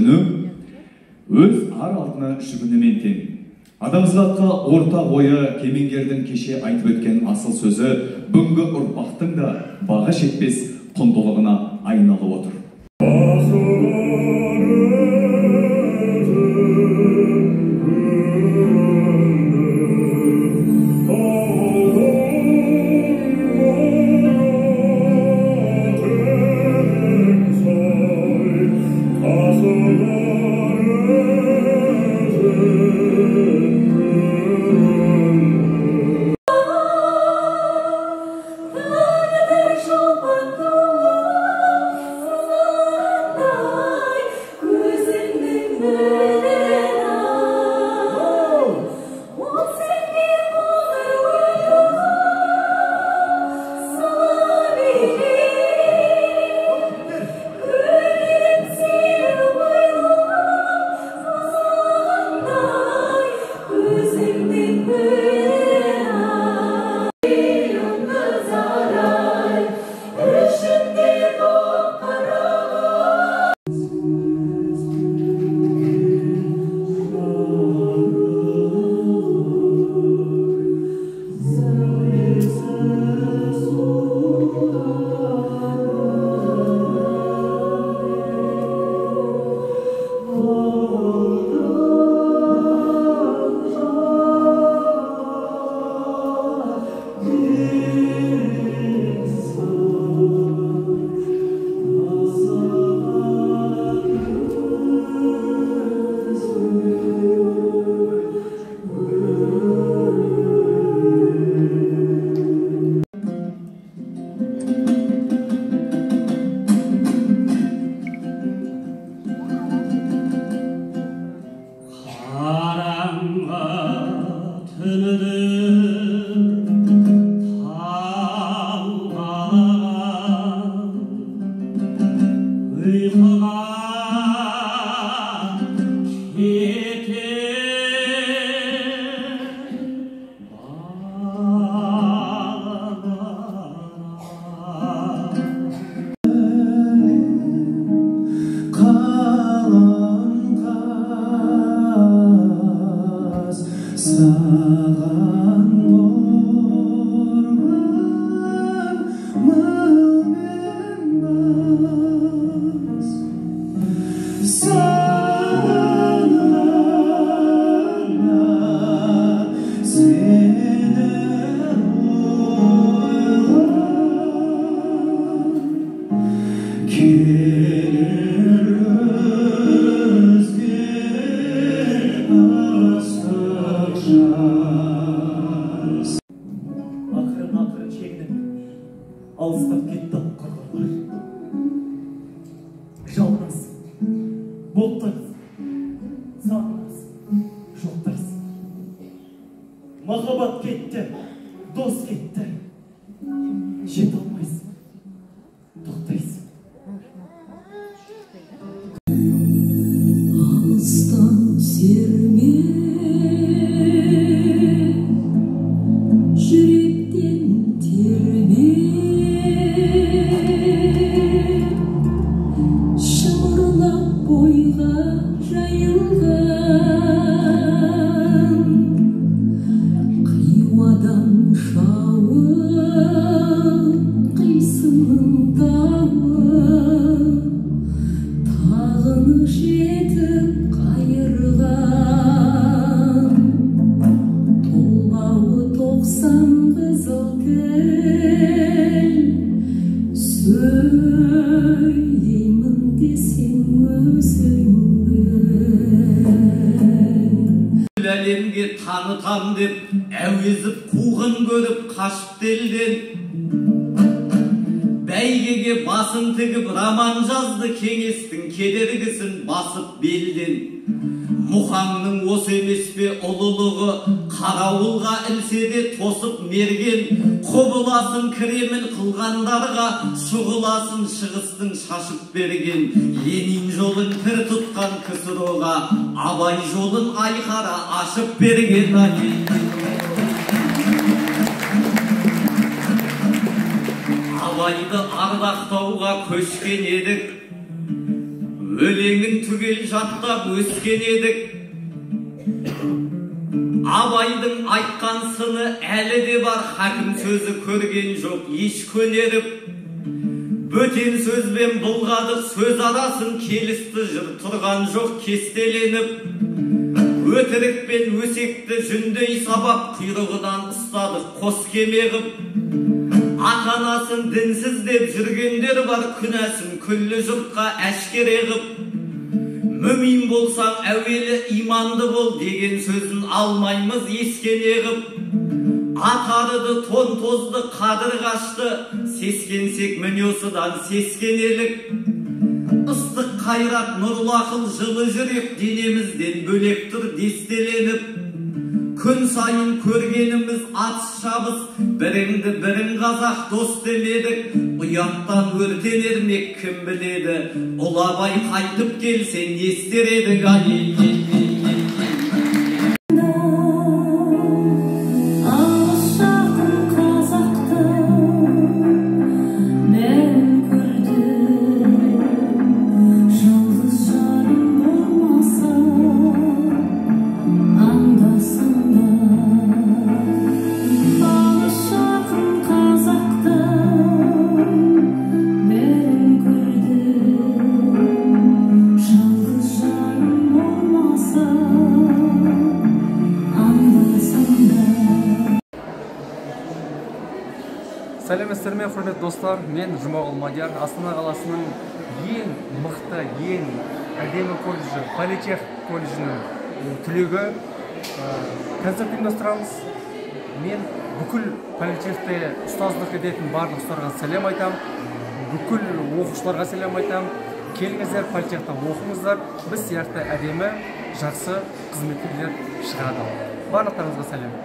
күнү өз ар алдына жүгүнүмен тең. Адамзатқа ортақ ойы Кемеңгердің кеше айтып өткен асыл сөзі бүгінгі ұрпақтың да баға жетпес құндылығына айналып отыр. Алыстап кетті құрғырлар. Жалғырасың, боқтарсың, сағынасың, жоқтарсың. Махаббат кетті, дос кетті. Жете алмайсың, тоқтайсың. Алыстан серме, жүректен терме. Шымырлап бойға жайылған қиуадан шауып қисынның тауы тағыны жетіп қайырған толғауы 90 қызыл тіл сөйлеймін десең өзіңді әлемге танытам деп әуезіп қуғын көріп қашып елден бәйгеге басын тігіп роман жазды кеңестің кедергісін басып белден мұхаңның осы емес пе ұлылығы қарауылға ілсе де тосып мерген құбыласын кремін қылғандарға шұғыласын шығыстың шашып берген Ленин жолын пір тұтқан КСРО-ға Абай жолын айқара ашып берген Абайды ардақтауға көшкен едік өлеңін түгел жаттап өскен едік. Абайдың айтқан сыны әлі де бар, хакім сөзі көрген жоқ еш көнеріп. Бөтен сөзбен бұлғадық сөз арасын, келісті жыр тұрған жоқ кестеленіп. Өтірікпен өсекті жүндей сабап, құйрығынан ұстадық қос кемеғіп. Ата-анасын дінсіз деп жүргендер бар, күнәсін күллі жұртқа әшкере ғып. Мүмин болсаң әуелі иманды бол деген сөзін алмаймыз ескене ғып. Атарыды тон тозды қадыр қашты, сескенсек міне осыдан сескенелік. Ыстық қайрат нұрлы ақыл жылы жүрек денемізден бөлек тұр дестеленіп. Күн сайын көргеніміз атыс шабыс, біріңді бірің қазақ дос демедік. Ұяттан өртенер ме кім біледі, ұлы Абай қайтып келсе не істер едік ай. Сәлеметсіздер ме, құрметті достар, мен Жұмағұл Мадияр, Астана қаласының ең мықты, ең әдемі колледжі, Политех колледжінің түлегі. Концерт ұйымдастырамыз. Мен бүкіл Политехте ұстаздық ететін барлық ұстарға сәлем айтам, бүкіл оқушыларға сәлем айтам. Келіңіздер, Политехте оқыңыздар, біз сияқты әдемі, жақсы қызметкерлер шығады. Барлықтарыңызға сәлем.